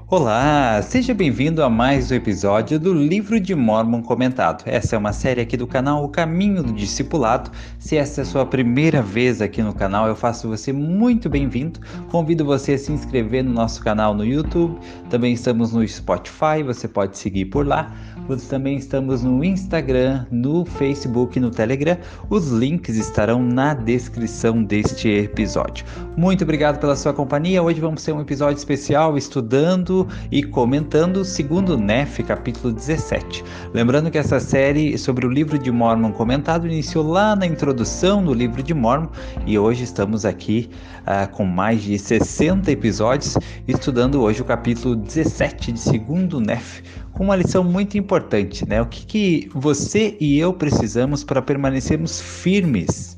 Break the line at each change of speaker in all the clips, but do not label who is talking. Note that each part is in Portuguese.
Olá, seja bem-vindo a mais um episódio do Livro de Mórmon Comentado. Essa é uma série aqui do canal O Caminho do Discipulado. Se essa é a sua primeira vez aqui no canal, eu faço você muito bem-vindo. Convido você a se inscrever no nosso canal no YouTube. Também estamos no Spotify, você pode seguir por lá. Também estamos no Instagram, no Facebook e no Telegram. Os links estarão na descrição deste episódio. Muito obrigado pela sua companhia. Hoje vamos ter um episódio especial estudando e comentando o segundo Nef, capítulo 17. Lembrando que essa série sobre o livro de Mórmon comentado iniciou lá na introdução do livro de Mórmon e hoje estamos aqui com mais de 60 episódios estudando hoje o capítulo 17 de segundo Nef, com uma lição muito importante, né? O que você e eu precisamos para permanecermos firmes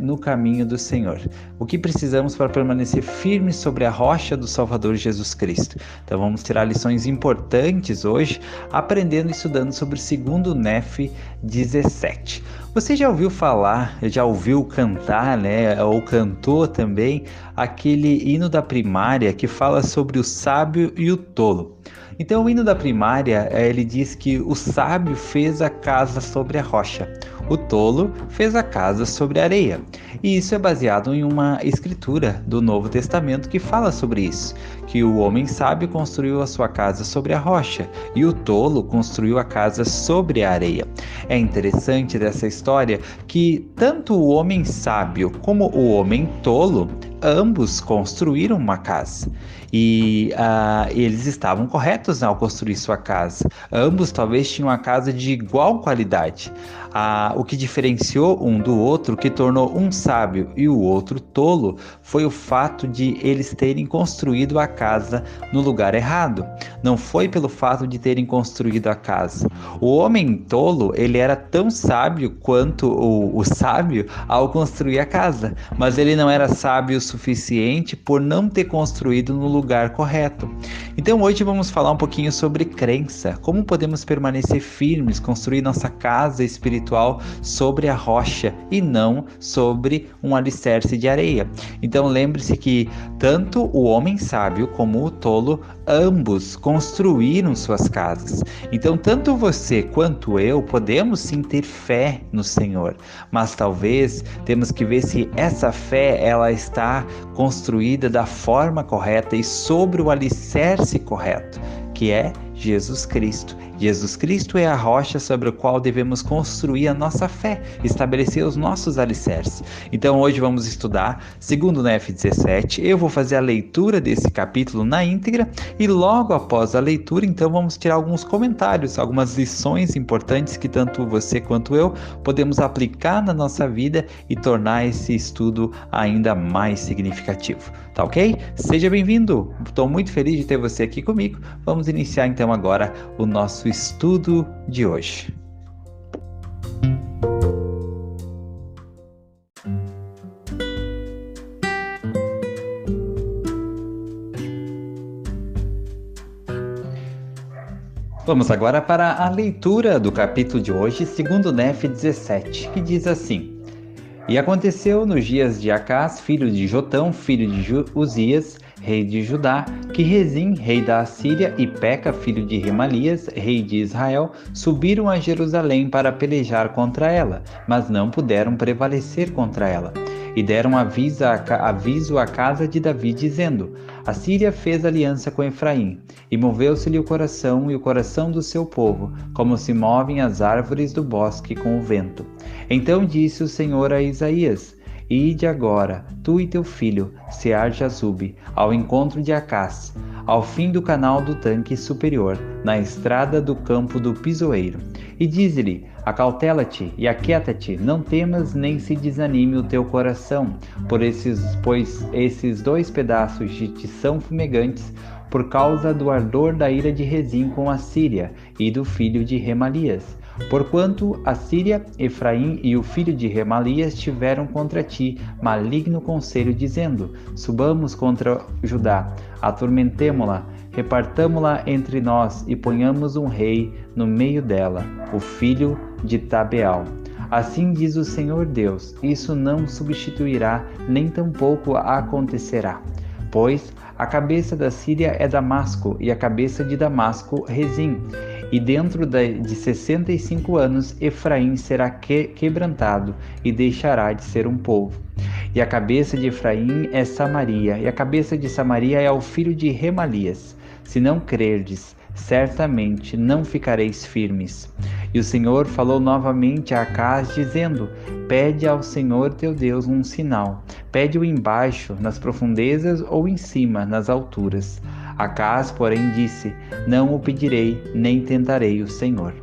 no caminho do Senhor. O que precisamos para permanecer firmes sobre a rocha do Salvador Jesus Cristo. Então vamos tirar lições importantes hoje, aprendendo e estudando sobre o segundo Nef 17. Você já ouviu falar, já ouviu cantar, né? Ou cantou também aquele hino da primária que fala sobre o sábio e o tolo. Então o hino da primária, ele diz que o sábio fez a casa sobre a rocha, o tolo fez a casa sobre a areia. E isso é baseado em uma escritura do Novo Testamento que fala sobre isso, que o homem sábio construiu a sua casa sobre a rocha e o tolo construiu a casa sobre a areia. É interessante dessa história que tanto o homem sábio como o homem tolo, ambos construíram uma casa e eles estavam corretos ao construir sua casa. Ambos talvez tinham uma casa de igual qualidade. O que diferenciou um do outro, que tornou um sábio e o outro tolo, foi o fato de eles terem construído a casa no lugar errado. Não foi pelo fato de terem construído a casa. O homem tolo, ele era tão sábio quanto o sábio ao construir a casa, mas ele não era sábio o suficiente por não ter construído no lugar correto. Então hoje vamos falar um pouquinho sobre crença, como podemos permanecer firmes, construir nossa casa espiritual sobre a rocha e não sobre um alicerce de areia. Então lembre-se que tanto o homem sábio como o tolo, ambos construíram suas casas. Então tanto você quanto eu podemos sim ter fé no Senhor, mas talvez temos que ver se essa fé ela está construída da forma correta e sobre o alicerce correto, que é Jesus Cristo. Jesus Cristo é a rocha sobre a qual devemos construir a nossa fé, estabelecer os nossos alicerces. Então hoje vamos estudar segundo Nef 17, eu vou fazer a leitura desse capítulo na íntegra e logo após a leitura, então vamos tirar alguns comentários, algumas lições importantes que tanto você quanto eu podemos aplicar na nossa vida e tornar esse estudo ainda mais significativo. Tá ok? Seja bem-vindo! Estou muito feliz de ter você aqui comigo. Vamos iniciar então agora o nosso estudo de hoje. Vamos agora para a leitura do capítulo de hoje, segundo Nef 17, que diz assim: E aconteceu nos dias de Acás, filho de Jotão, filho de Uzias, rei de Judá, que Rezim, rei da Assíria, e Peca, filho de Remalias, rei de Israel, subiram a Jerusalém para pelejar contra ela, mas não puderam prevalecer contra ela. E deram aviso à casa de Davi, dizendo: A Síria fez aliança com Efraim, e moveu-se-lhe o coração e o coração do seu povo, como se movem as árvores do bosque com o vento. Então disse o Senhor a Isaías: Ide agora, tu e teu filho, Sear-Jazube, ao encontro de Acás, ao fim do canal do tanque superior, na estrada do campo do pisoeiro. E dize-lhe: Acautela-te e aquieta-te, não temas nem se desanime o teu coração, pois esses 2 pedaços de ti são fumegantes, por causa do ardor da ira de Rezim com a Síria e do filho de Remalias. Porquanto a Síria, Efraim e o filho de Remalias tiveram contra ti maligno conselho, dizendo: Subamos contra Judá, atormentemo-la, repartamo-la entre nós e ponhamos um rei no meio dela, o filho de Tabeal. Assim diz o Senhor Deus: isso não substituirá, nem tampouco acontecerá. Pois a cabeça da Síria é Damasco, e a cabeça de Damasco Rezim. E dentro de 65 anos Efraim será quebrantado, e deixará de ser um povo. E a cabeça de Efraim é Samaria, e a cabeça de Samaria é o filho de Remalias. Se não crerdes, certamente não ficareis firmes. E o Senhor falou novamente a Acaz, dizendo: Pede ao Senhor teu Deus um sinal. Pede-o embaixo, nas profundezas, ou em cima, nas alturas. Acaz, porém, disse: Não o pedirei, nem tentarei o Senhor.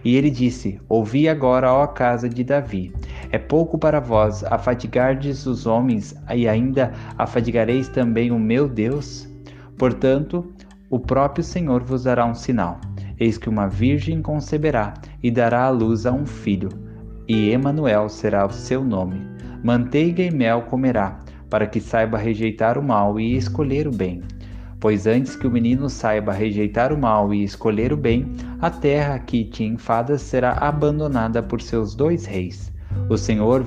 E ele disse: Ouvi agora, ó casa de Davi. É pouco para vós afadigardes os homens, e ainda afadigareis também o meu Deus? Portanto, o próprio Senhor vos dará um sinal. Eis que uma virgem conceberá e dará à luz a um filho, e Emanuel será o seu nome. Manteiga e mel comerá, para que saiba rejeitar o mal e escolher o bem. Pois antes que o menino saiba rejeitar o mal e escolher o bem, a terra que te enfadas será abandonada por seus 2 reis. O Senhor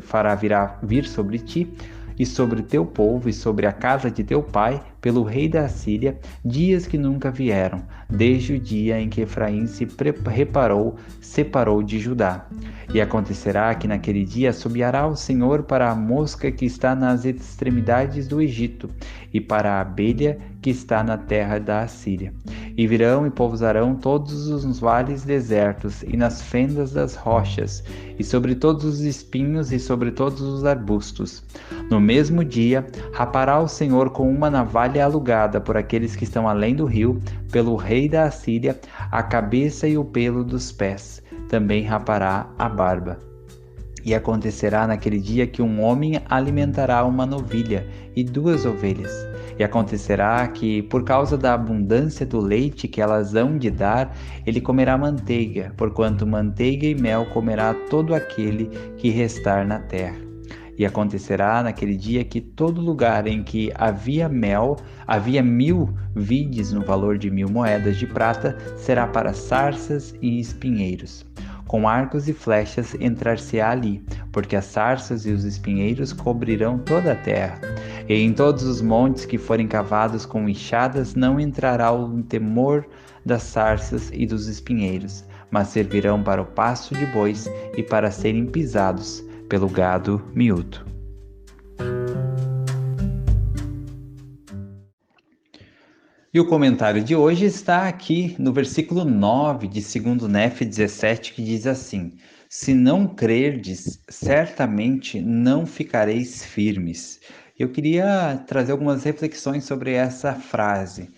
fará vir sobre ti, e sobre teu povo e sobre a casa de teu pai, pelo rei da Assíria, dias que nunca vieram, desde o dia em que Efraim separou de Judá. E acontecerá que naquele dia assobiará o Senhor para a mosca que está nas extremidades do Egito, e para a abelha que está na terra da Assíria. E virão e pousarão todos os vales desertos, e nas fendas das rochas, e sobre todos os espinhos, e sobre todos os arbustos. No mesmo dia, rapará o Senhor com uma navalha alugada por aqueles que estão além do rio, pelo rei da Assíria, a cabeça e o pelo dos pés. Também rapará a barba. E acontecerá naquele dia que um homem alimentará uma novilha e 2 ovelhas. E acontecerá que, por causa da abundância do leite que elas hão de dar, ele comerá manteiga, porquanto manteiga e mel comerá todo aquele que restar na terra. E acontecerá naquele dia que todo lugar em que havia mel, havia 1000 vides no valor de 1000 moedas de prata, será para sarças e espinheiros. Com arcos e flechas entrar-se-á ali, porque as sarças e os espinheiros cobrirão toda a terra. E em todos os montes que forem cavados com enxadas não entrará o temor das sarças e dos espinheiros, mas servirão para o pasto de bois e para serem pisados pelo gado miúdo. E o comentário de hoje está aqui no versículo 9 de 2 Nef 17, que diz assim: Se não crerdes, certamente não ficareis firmes. Eu queria trazer algumas reflexões sobre essa frase,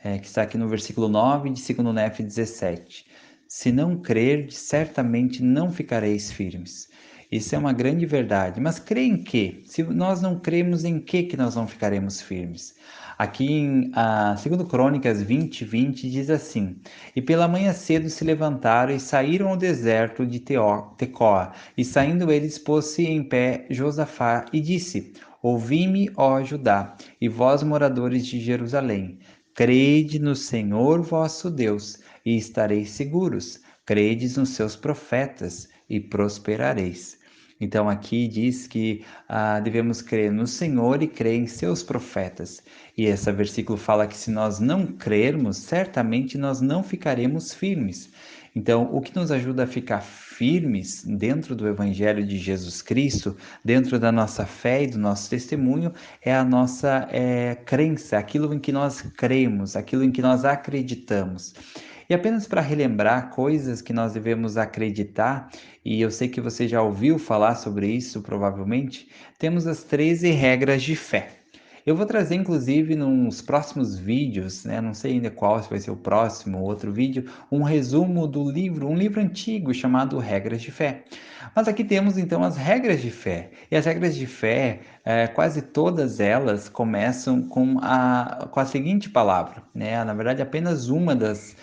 que está aqui no versículo 9 de 2 Nef 17. Se não crerdes, certamente não ficareis firmes. Isso é uma grande verdade. Mas crê em quê? Se nós não cremos, em que nós não ficaremos firmes? Aqui em 2 Crônicas 20:20 diz assim: E pela manhã cedo se levantaram e saíram ao deserto de Tecoa. E saindo eles, pôs-se em pé Josafá e disse: Ouvi-me, ó Judá, e vós, moradores de Jerusalém. Crede no Senhor vosso Deus, e estareis seguros. Credes nos seus profetas, e prosperareis. Então aqui diz que devemos crer no Senhor e crer em seus profetas. E esse versículo fala que se nós não crermos, certamente nós não ficaremos firmes. Então, o que nos ajuda a ficar firmes dentro do Evangelho de Jesus Cristo, dentro da nossa fé e do nosso testemunho, é a nossa crença, aquilo em que nós cremos, aquilo em que nós acreditamos. E apenas para relembrar coisas que nós devemos acreditar, e eu sei que você já ouviu falar sobre isso provavelmente, temos as 13 regras de fé. Eu vou trazer, inclusive, nos próximos vídeos, né? Não sei ainda qual, se vai ser o próximo ou outro vídeo, um resumo do livro, um livro antigo chamado Regras de Fé. Mas aqui temos, então, as regras de fé. E as regras de fé, quase todas elas começam com a seguinte palavra, né? Na verdade, apenas uma das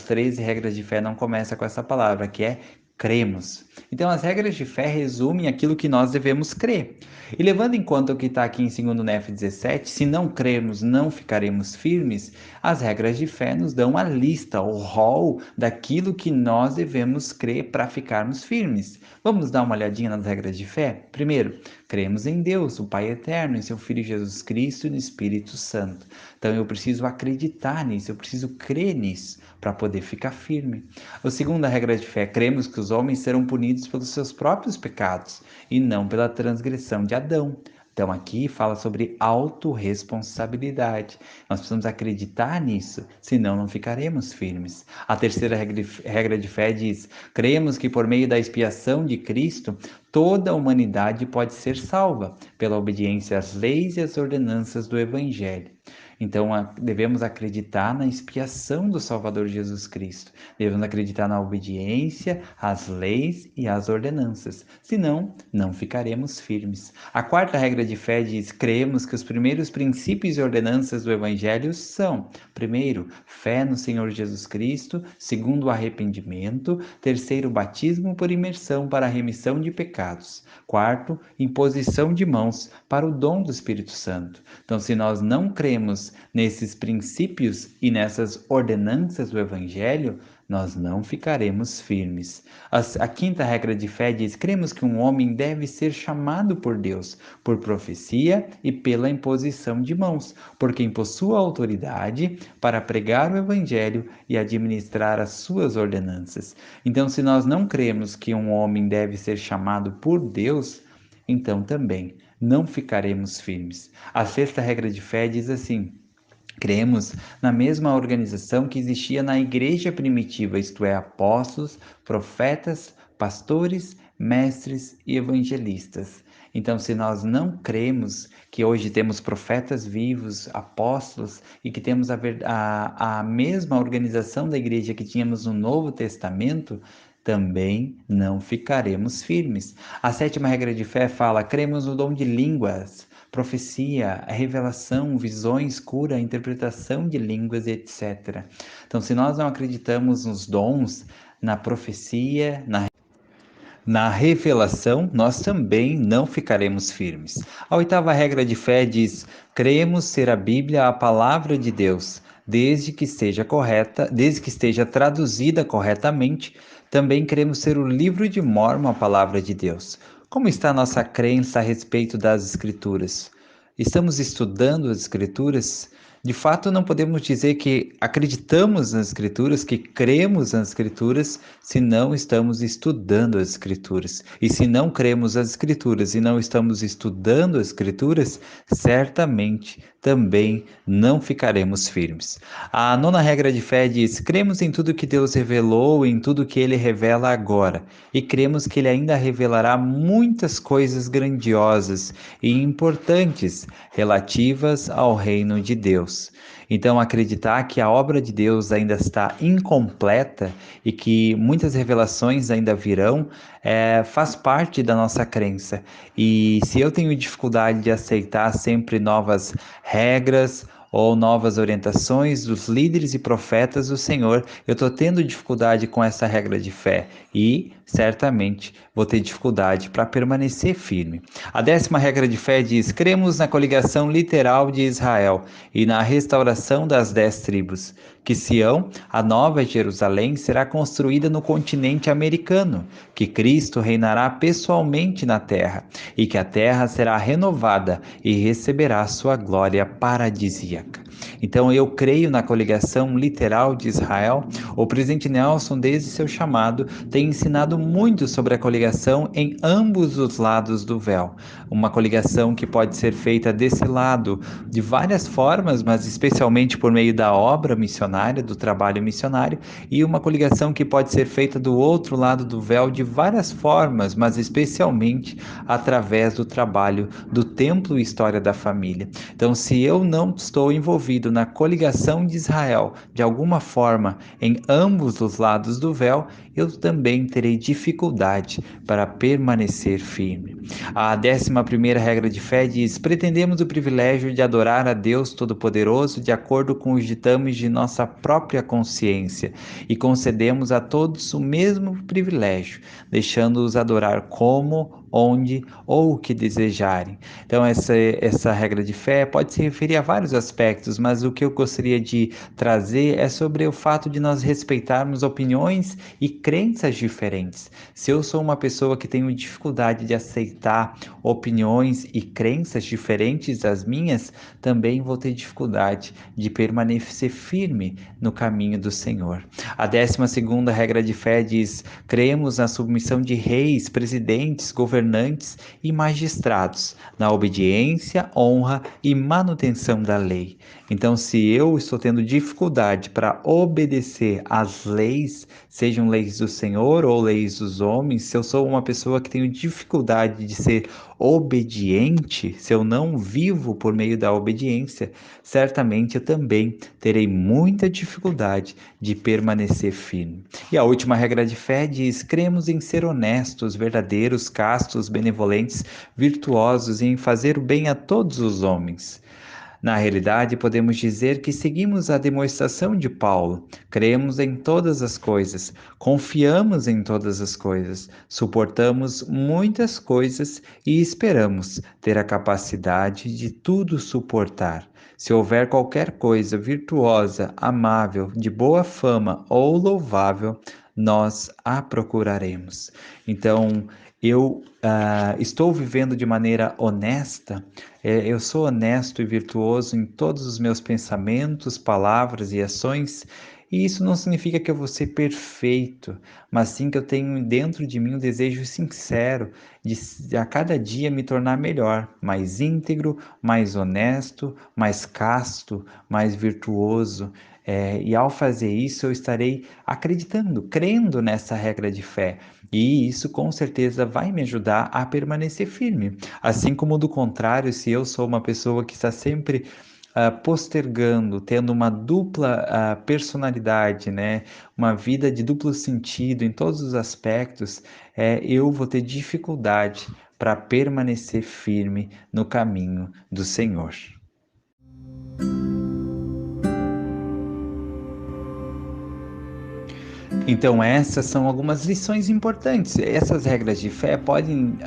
13 regras de fé não começa com essa palavra, que é cremos. Então, as regras de fé resumem aquilo que nós devemos crer. E levando em conta o que está aqui em 2 Nef 17, se não crermos, não ficaremos firmes, as regras de fé nos dão a lista, o rol daquilo que nós devemos crer para ficarmos firmes. Vamos dar uma olhadinha nas regras de fé? Primeiro, cremos em Deus, o Pai Eterno, em seu Filho Jesus Cristo e no Espírito Santo. Então eu preciso acreditar nisso, eu preciso crer nisso para poder ficar firme. A segunda regra de fé, cremos que os homens serão punidos pelos seus próprios pecados e não pela transgressão de Adão. Então aqui fala sobre autorresponsabilidade. Nós precisamos acreditar nisso, senão não ficaremos firmes. A terceira regra de fé diz: cremos que por meio da expiação de Cristo, toda a humanidade pode ser salva pela obediência às leis e às ordenanças do Evangelho. Então, devemos acreditar na expiação do Salvador Jesus Cristo. Devemos acreditar na obediência às leis e às ordenanças. Senão, não ficaremos firmes. A quarta regra de fé diz: cremos que os primeiros princípios e ordenanças do Evangelho são: primeiro, fé no Senhor Jesus Cristo; segundo, arrependimento; terceiro, batismo por imersão para a remissão de pecados; quarto, imposição de mãos para o dom do Espírito Santo. Então, se nós não cremos nesses princípios e nessas ordenanças do Evangelho, nós não ficaremos firmes. A quinta regra de fé diz: cremos que um homem deve ser chamado por Deus, por profecia e pela imposição de mãos, por quem possua autoridade para pregar o Evangelho e administrar as suas ordenanças. Então, se nós não cremos que um homem deve ser chamado por Deus, então também não ficaremos firmes. A sexta regra de fé diz assim: cremos na mesma organização que existia na igreja primitiva, isto é, apóstolos, profetas, pastores, mestres e evangelistas. Então, se nós não cremos que hoje temos profetas vivos, apóstolos, e que temos a mesma organização da igreja que tínhamos no Novo Testamento, também não ficaremos firmes. A sétima regra de fé fala: cremos no dom de línguas, profecia, revelação, visões, cura, interpretação de línguas, etc. Então, se nós não acreditamos nos dons, na profecia, na revelação, nós também não ficaremos firmes. A oitava regra de fé diz: cremos ser a Bíblia a palavra de Deus, desde que esteja correta, desde que esteja traduzida corretamente. Também cremos ser o livro de Mórmon a palavra de Deus. Como está a nossa crença a respeito das Escrituras? Estamos estudando as Escrituras? De fato, não podemos dizer que acreditamos nas Escrituras, que cremos nas Escrituras, se não estamos estudando as Escrituras. E se não cremos as Escrituras e não estamos estudando as Escrituras, certamente também não ficaremos firmes. A nona regra de fé diz: cremos em tudo que Deus revelou, em tudo que Ele revela agora. E cremos que Ele ainda revelará muitas coisas grandiosas e importantes relativas ao reino de Deus. Então, acreditar que a obra de Deus ainda está incompleta e que muitas revelações ainda virão, faz parte da nossa crença. E se eu tenho dificuldade de aceitar sempre novas regras ou novas orientações dos líderes e profetas do Senhor, eu estou tendo dificuldade com essa regra de fé e certamente vou ter dificuldade para permanecer firme. A 10ª regra de fé diz: cremos na coligação literal de Israel e na restauração das 10 tribos, que Sião, a nova Jerusalém, será construída no continente americano, que Cristo reinará pessoalmente na terra e que a terra será renovada e receberá sua glória paradisíaca. Então eu creio na coligação literal de Israel. O presidente Nelson, desde seu chamado, tem ensinado muito sobre a coligação em ambos os lados do véu. Uma coligação que pode ser feita desse lado de várias formas, mas especialmente por meio da obra missionária, do trabalho missionário, e uma coligação que pode ser feita do outro lado do véu de várias formas, mas especialmente através do trabalho do Templo e História da Família. Então, se eu não estou envolvido na coligação de Israel, de alguma forma, em ambos os lados do véu, eu também terei dificuldade para permanecer firme. A 11ª regra de fé diz: pretendemos o privilégio de adorar a Deus Todo-Poderoso de acordo com os ditames de nossa própria consciência e concedemos a todos o mesmo privilégio, deixando-os adorar como, onde ou o que desejarem. Então, essa regra de fé pode se referir a vários aspectos, mas o que eu gostaria de trazer é sobre o fato de nós respeitarmos opiniões e crenças diferentes. Se eu sou uma pessoa que tenho dificuldade de aceitar opiniões e crenças diferentes das minhas, também vou ter dificuldade de permanecer firme no caminho do Senhor. A 12ª regra de fé diz: cremos na submissão de reis, presidentes, governantes e magistrados, na obediência, honra e manutenção da lei. Então, se eu estou tendo dificuldade para obedecer às leis, sejam leis do Senhor ou leis dos homens, se eu sou uma pessoa que tenho dificuldade de ser obediente, se eu não vivo por meio da obediência, certamente eu também terei muita dificuldade de permanecer firme. E a última regra de fé diz: cremos em ser honestos, verdadeiros, castos, benevolentes, virtuosos e em fazer o bem a todos os homens. Na realidade, podemos dizer que seguimos a demonstração de Paulo. Cremos em todas as coisas, confiamos em todas as coisas, suportamos muitas coisas e esperamos ter a capacidade de tudo suportar. Se houver qualquer coisa virtuosa, amável, de boa fama ou louvável, nós a procuraremos. Então, eu estou vivendo de maneira honesta. Eu sou honesto e virtuoso em todos os meus pensamentos, palavras e ações, e isso não significa que eu vou ser perfeito, mas sim que eu tenho dentro de mim um desejo sincero de a cada dia me tornar melhor, mais íntegro, mais honesto, mais casto, mais virtuoso. E ao fazer isso, eu estarei acreditando, crendo nessa regra de fé. E isso com certeza vai me ajudar a permanecer firme. Assim como do contrário, se eu sou uma pessoa que está sempre postergando, tendo uma dupla personalidade, né? Uma vida de duplo sentido em todos os aspectos, eu vou ter dificuldade para permanecer firme no caminho do Senhor. Então, essas são algumas lições importantes. Essas regras de fé podem,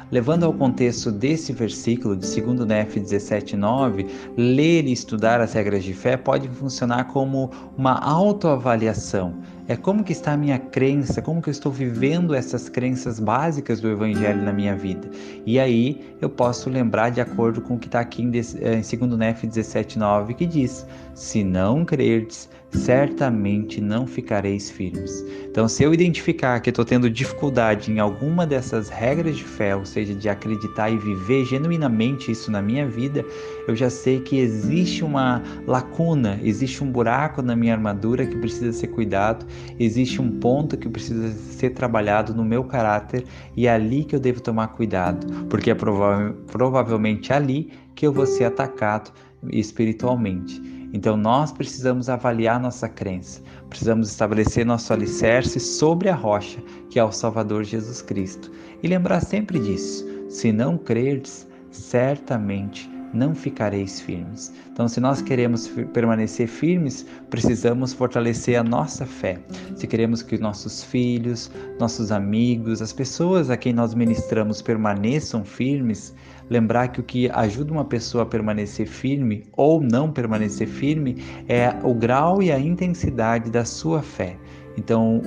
levando ao contexto desse versículo de 2 Nef 17:9, ler e estudar as regras de fé pode funcionar como uma autoavaliação. É como que está a minha crença, como que eu estou vivendo essas crenças básicas do Evangelho na minha vida. E aí eu posso lembrar de acordo com o que está aqui em 2 Nef 17:9, que diz: se não crerdes, certamente não ficareis firmes. Então, se eu identificar que estou tendo dificuldade em alguma dessas regras de fé, ou seja, de acreditar e viver genuinamente isso na minha vida, eu já sei que existe uma lacuna, existe um buraco na minha armadura que precisa ser cuidado, existe um ponto que precisa ser trabalhado no meu caráter, e é ali que eu devo tomar cuidado, porque é provavelmente ali que eu vou ser atacado espiritualmente. Então nós precisamos avaliar nossa crença, precisamos estabelecer nosso alicerce sobre a rocha, que é o Salvador Jesus Cristo, e lembrar sempre disso: se não crerdes, certamente não ficareis firmes. Então, se nós queremos permanecer firmes, precisamos fortalecer a nossa fé. Se queremos que nossos filhos, nossos amigos, as pessoas a quem nós ministramos permaneçam firmes, lembrar que o que ajuda uma pessoa a permanecer firme ou não permanecer firme é o grau e a intensidade da sua fé. Então,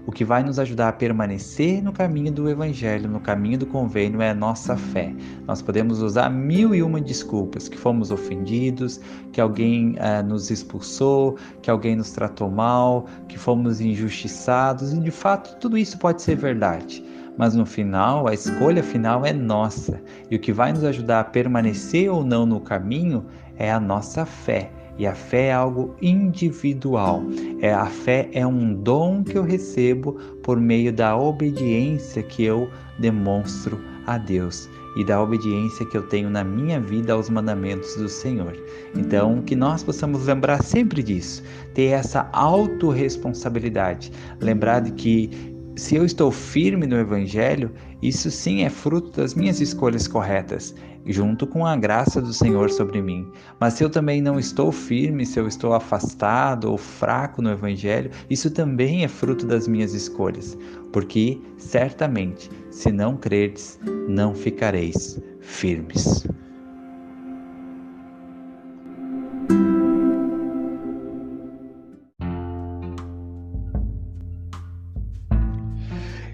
o que vai nos ajudar a permanecer no caminho do Evangelho, no caminho do convênio, é a nossa fé. Nós podemos usar 1001 desculpas, que fomos ofendidos, que alguém nos expulsou, que alguém nos tratou mal, que fomos injustiçados, e de fato tudo isso pode ser verdade. Mas no final, a escolha final é nossa. E o que vai nos ajudar a permanecer ou não no caminho é a nossa fé. E a fé é algo individual. A fé é um dom que eu recebo por meio da obediência que eu demonstro a Deus e da obediência que eu tenho na minha vida aos mandamentos do Senhor. Então, que nós possamos lembrar sempre disso, ter essa autorresponsabilidade, lembrar de que Se eu estou firme no Evangelho, isso sim é fruto das minhas escolhas corretas, junto com a graça do Senhor sobre mim. Mas se eu também não estou firme, se eu estou afastado ou fraco no Evangelho, isso também é fruto das minhas escolhas, porque certamente, se não crerdes, não ficareis firmes.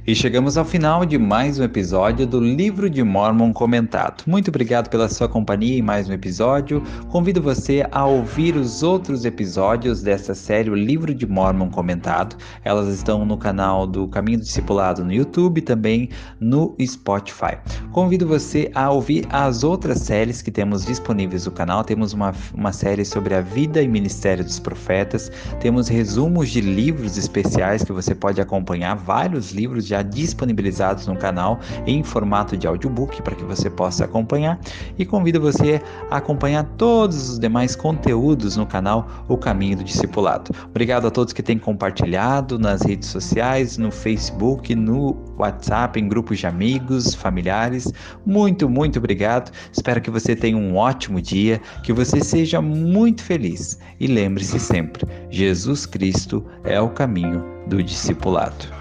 E chegamos ao final de mais um episódio do Livro de Mórmon Comentado. Muito obrigado pela sua companhia em mais um episódio. Convido você a ouvir os outros episódios dessa série, o Livro de Mórmon Comentado. Elas estão no canal do Caminho do Discipulado no YouTube e também no Spotify. Convido você a ouvir as outras séries que temos disponíveis no canal. Temos uma série sobre a vida e ministério dos profetas. Temos resumos de livros especiais que você pode acompanhar, vários livros já disponibilizados no canal em formato de audiobook para que você possa acompanhar, e convido você a acompanhar todos os demais conteúdos no canal O Caminho do Discipulado. Obrigado a todos que têm compartilhado nas redes sociais, no Facebook, no WhatsApp, em grupos de amigos, familiares. Muito obrigado. Espero que você tenha um ótimo dia, que você seja muito feliz, e lembre-se sempre, Jesus Cristo é o caminho do discipulado.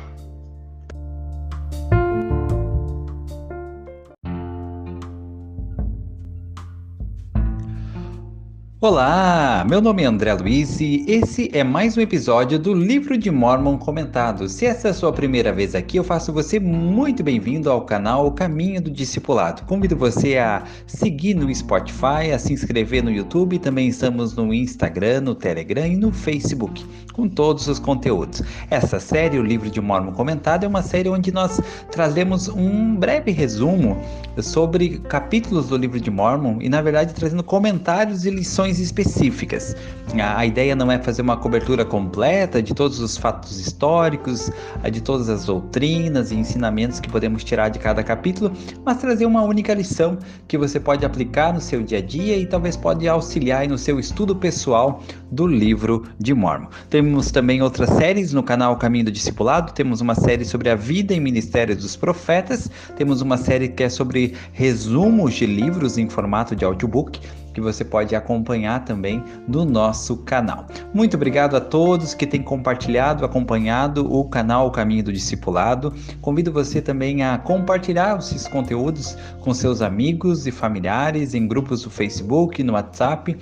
Olá, meu nome é André Luiz e esse é mais um episódio do Livro de Mórmon Comentado. Se essa é a sua primeira vez aqui, eu faço você muito bem-vindo ao canal O Caminho do Discipulado. Convido você a seguir no Spotify, a se inscrever no YouTube, também estamos no Instagram, no Telegram e no Facebook, com todos os conteúdos. Essa série, o Livro de Mórmon Comentado, é uma série onde nós trazemos um breve resumo sobre capítulos do Livro de Mórmon e, na verdade, trazendo comentários e lições específicas. A ideia não é fazer uma cobertura completa de todos os fatos históricos, de todas as doutrinas e ensinamentos que podemos tirar de cada capítulo, mas trazer uma única lição que você pode aplicar no seu dia a dia e talvez pode auxiliar no seu estudo pessoal do Livro de Mórmon. Temos também outras séries no canal Caminho do Discipulado. Temos uma série sobre a vida e ministério dos profetas, temos uma série que é sobre resumos de livros em formato de audiobook, que você pode acompanhar também no nosso canal. Muito obrigado a todos que têm compartilhado, acompanhado o canal O Caminho do Discipulado. Convido você também a compartilhar esses conteúdos com seus amigos e familiares em grupos do Facebook, no WhatsApp.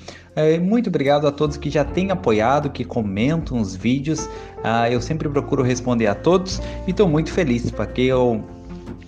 Muito obrigado a todos que já têm apoiado, que comentam os vídeos. Eu sempre procuro responder a todos e estou muito feliz porque eu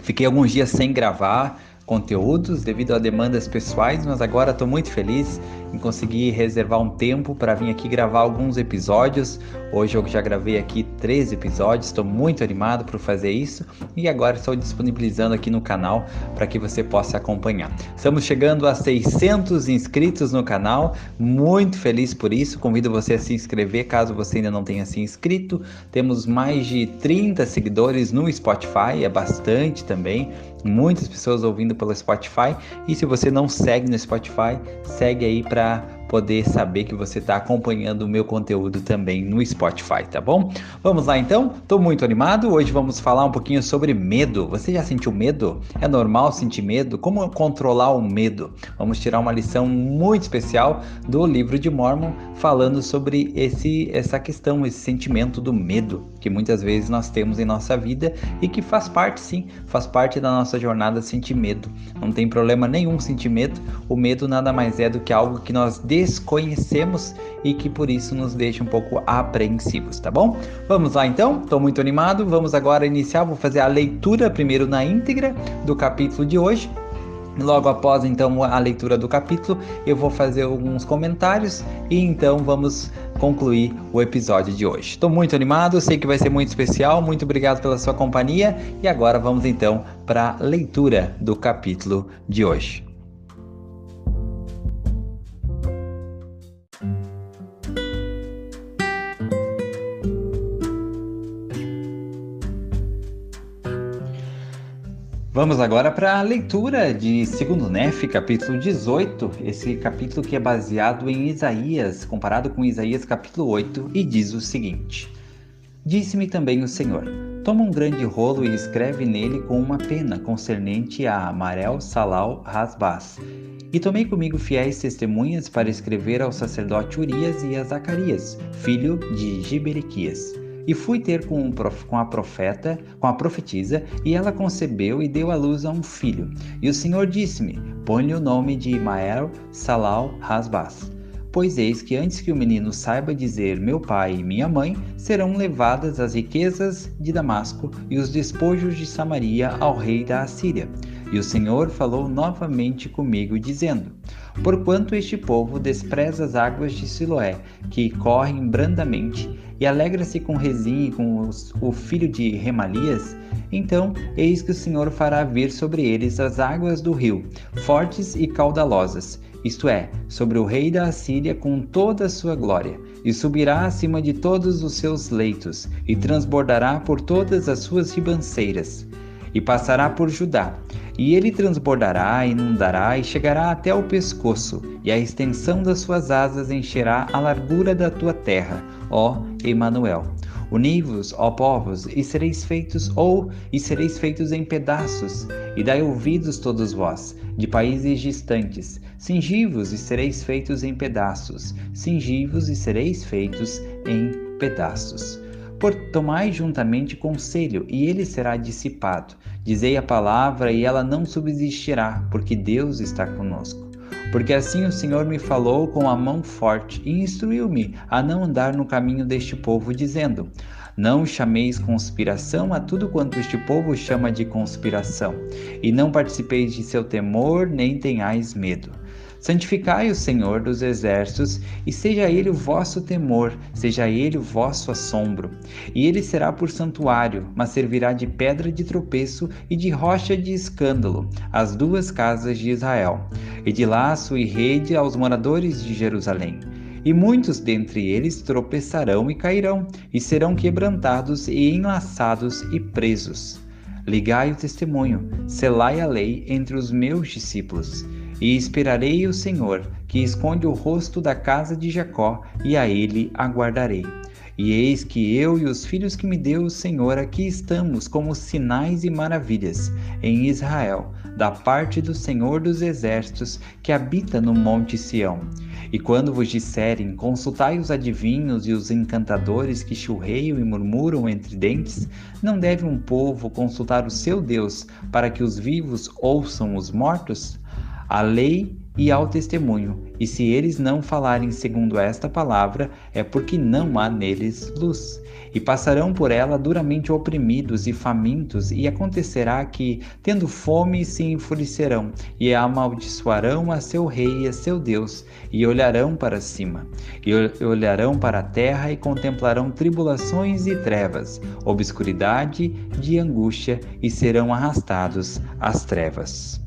fiquei alguns dias sem gravar conteúdos devido a demandas pessoais, mas agora estou muito feliz em conseguir reservar um tempo para vir aqui gravar alguns episódios. Hoje eu já gravei aqui 3 episódios, estou muito animado por fazer isso e agora estou disponibilizando aqui no canal para que você possa acompanhar. Estamos chegando a 600 inscritos no canal, muito feliz por isso. Convido você a se inscrever caso você ainda não tenha se inscrito. Temos mais de 30 seguidores no Spotify, é bastante também, muitas pessoas ouvindo pelo Spotify, e se você não segue no Spotify, segue aí para poder saber que você está acompanhando o meu conteúdo também no Spotify, tá bom? Vamos lá então? Estou muito animado. Hoje vamos falar um pouquinho sobre medo. Você já sentiu medo? É normal sentir medo? Como controlar o medo? Vamos tirar uma lição muito especial do Livro de Mórmon falando sobre essa questão, esse sentimento do medo que muitas vezes nós temos em nossa vida e que faz parte, sim, faz parte da nossa jornada sentir medo. Não tem problema nenhum sentir medo. O medo nada mais é do que algo que nós desconhecemos e que por isso nos deixa um pouco apreensivos, tá bom? Vamos lá então, estou muito animado. Vamos agora iniciar, vou fazer a leitura primeiro na íntegra do capítulo de hoje. Logo após então a leitura do capítulo, eu vou fazer alguns comentários e então vamos concluir o episódio de hoje. Estou muito animado, sei que vai ser muito especial. Muito obrigado pela sua companhia e agora vamos então para a leitura do capítulo de hoje. Vamos agora para a leitura de 2 Nef, capítulo 18, esse capítulo que é baseado em Isaías, comparado com Isaías capítulo 8, e diz o seguinte: Disse-me também o Senhor, Toma um grande rolo e escreve nele com uma pena concernente a Amarel, Salal, Rasbaz. E tomei comigo fiéis testemunhas para escrever ao sacerdote Urias e a Zacarias, filho de Giberequias. E fui ter com a profetisa, e ela concebeu e deu à luz a um filho. E o Senhor disse-me: põe-lhe o nome de Imael, Salal, Rasbaz. Pois eis que antes que o menino saiba dizer meu pai e minha mãe, serão levadas as riquezas de Damasco e os despojos de Samaria ao rei da Assíria. E o Senhor falou novamente comigo, dizendo: porquanto este povo despreza as águas de Siloé, que correm brandamente, e alegra-se com Rezim e com o filho de Remalias, então eis que o Senhor fará vir sobre eles as águas do rio, fortes e caudalosas, isto é, sobre o rei da Assíria com toda a sua glória, e subirá acima de todos os seus leitos, e transbordará por todas as suas ribanceiras, e passará por Judá. E ele transbordará, inundará e chegará até o pescoço, e a extensão das suas asas encherá a largura da tua terra, ó Emanuel. Uni-vos, ó povos, e sereis feitos em pedaços, e dai ouvidos todos vós, de países distantes. Cingi-vos e sereis feitos em pedaços, cingi-vos e sereis feitos em pedaços. Tomai juntamente conselho, e ele será dissipado. Dizei a palavra, e ela não subsistirá, porque Deus está conosco. Porque assim o Senhor me falou com a mão forte, e instruiu-me a não andar no caminho deste povo, dizendo: não chameis conspiração a tudo quanto este povo chama de conspiração, e não participeis de seu temor, nem tenhais medo. Santificai o Senhor dos exércitos, e seja ele o vosso temor, seja ele o vosso assombro. E ele será por santuário, mas servirá de pedra de tropeço e de rocha de escândalo, às duas casas de Israel, e de laço e rede aos moradores de Jerusalém. E muitos dentre eles tropeçarão e cairão, e serão quebrantados e enlaçados e presos. Ligai o testemunho, selai a lei entre os meus discípulos. E esperarei o Senhor, que esconde o rosto da casa de Jacó, e a ele aguardarei. E eis que eu e os filhos que me deu o Senhor aqui estamos como sinais e maravilhas em Israel, da parte do Senhor dos exércitos, que habita no monte Sião. E quando vos disserem, consultai os adivinhos e os encantadores que churreiam e murmuram entre dentes, não deve um povo consultar o seu Deus, para que os vivos ouçam os mortos? À lei e ao testemunho, e se eles não falarem segundo esta palavra, é porque não há neles luz. E passarão por ela duramente oprimidos e famintos, e acontecerá que, tendo fome, se enfurecerão, e amaldiçoarão a seu rei e a seu Deus, e olharão para cima, e olharão para a terra, e contemplarão tribulações e trevas, obscuridade de angústia, e serão arrastados às trevas.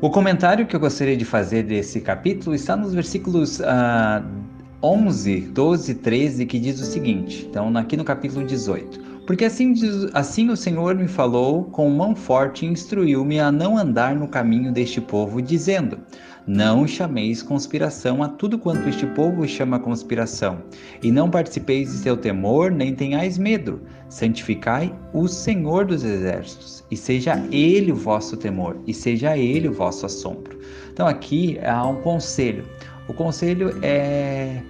O comentário que eu gostaria de fazer desse capítulo está nos versículos 11, 12 e 13, que diz o seguinte, então aqui no capítulo 18. Porque assim o Senhor me falou com mão forte e instruiu-me a não andar no caminho deste povo, dizendo: não chameis conspiração a tudo quanto este povo chama conspiração, e não participeis de seu temor, nem tenhais medo. Santificai o Senhor dos exércitos, e seja ele o vosso temor, e seja ele o vosso assombro. Então aqui há um conselho. O conselho é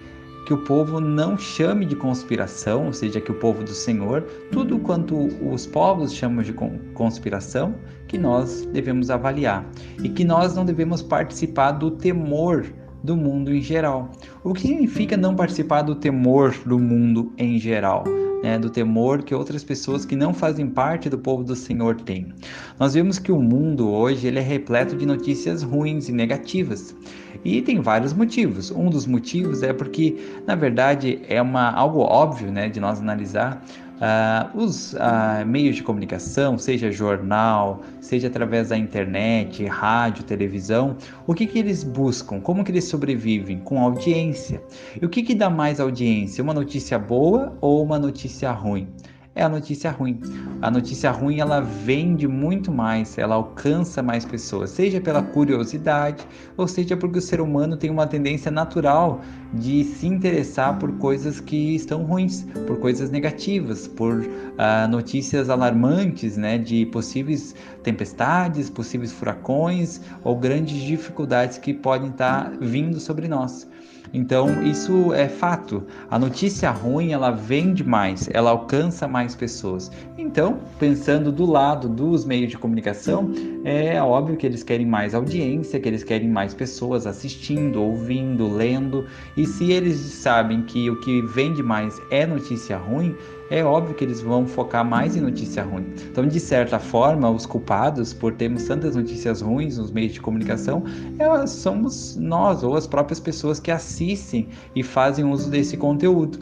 que o povo não chame de conspiração, ou seja, que o povo do Senhor, tudo quanto os povos chamam de conspiração, que nós devemos avaliar. E que nós não devemos participar do temor do mundo em geral. O que significa não participar do temor do mundo em geral? Do temor que outras pessoas que não fazem parte do povo do Senhor têm. Nós vemos que o mundo hoje ele é repleto de notícias ruins e negativas. E tem vários motivos. Um dos motivos é porque, na verdade, é algo óbvio, de nós analisar os meios de comunicação, seja jornal, seja através da internet, rádio, televisão. O que eles buscam? Como que eles sobrevivem? Com audiência. E o que dá mais audiência? Uma notícia boa ou uma notícia ruim? é a notícia ruim. A notícia ruim, ela vende muito mais, ela alcança mais pessoas, seja pela curiosidade, ou seja porque o ser humano tem uma tendência natural de se interessar por coisas que estão ruins, por coisas negativas, por notícias alarmantes, né, de possíveis tempestades, possíveis furacões ou grandes dificuldades que podem estar vindo sobre nós. Então, isso é fato. A notícia ruim, ela vende mais, ela alcança mais pessoas. Então, pensando do lado dos meios de comunicação, é óbvio que eles querem mais audiência, que eles querem mais pessoas assistindo, ouvindo, lendo. E se eles sabem que o que vende mais é notícia ruim, é óbvio que eles vão focar mais em notícia ruim. Então, de certa forma, os culpados por termos tantas notícias ruins nos meios de comunicação, somos nós ou as próprias pessoas que assistem e fazem uso desse conteúdo.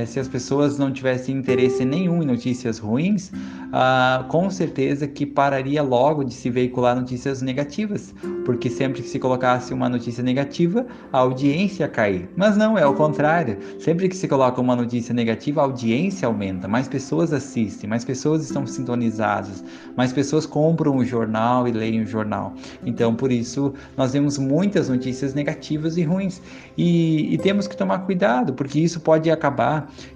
Se as pessoas não tivessem interesse nenhum em notícias ruins, com certeza que pararia logo de se veicular notícias negativas, porque sempre que se colocasse uma notícia negativa, a audiência ia cair. Mas não, é o contrário. Sempre que se coloca uma notícia negativa, a audiência aumenta, mais pessoas assistem, mais pessoas estão sintonizadas, mais pessoas compram o jornal e leem o jornal. Então, por isso, nós vemos muitas notícias negativas e ruins. E temos que tomar cuidado, porque isso pode acabar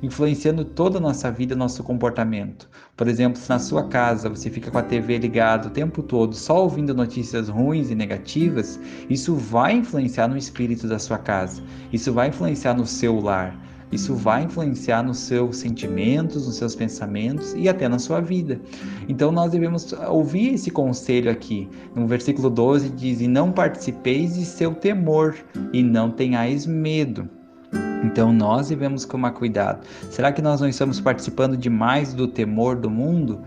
influenciando toda a nossa vida, nosso comportamento. Por exemplo, se na sua casa você fica com a TV ligada o tempo todo, só ouvindo notícias ruins e negativas, isso vai influenciar no espírito da sua casa, isso vai influenciar no seu lar, isso vai influenciar nos seus sentimentos, nos seus pensamentos e até na sua vida. Então nós devemos ouvir esse conselho aqui. No versículo 12 diz: "E não participeis de seu temor, e não tenhais medo." Então nós devemos tomar cuidado. Será que nós não estamos participando demais do temor do mundo?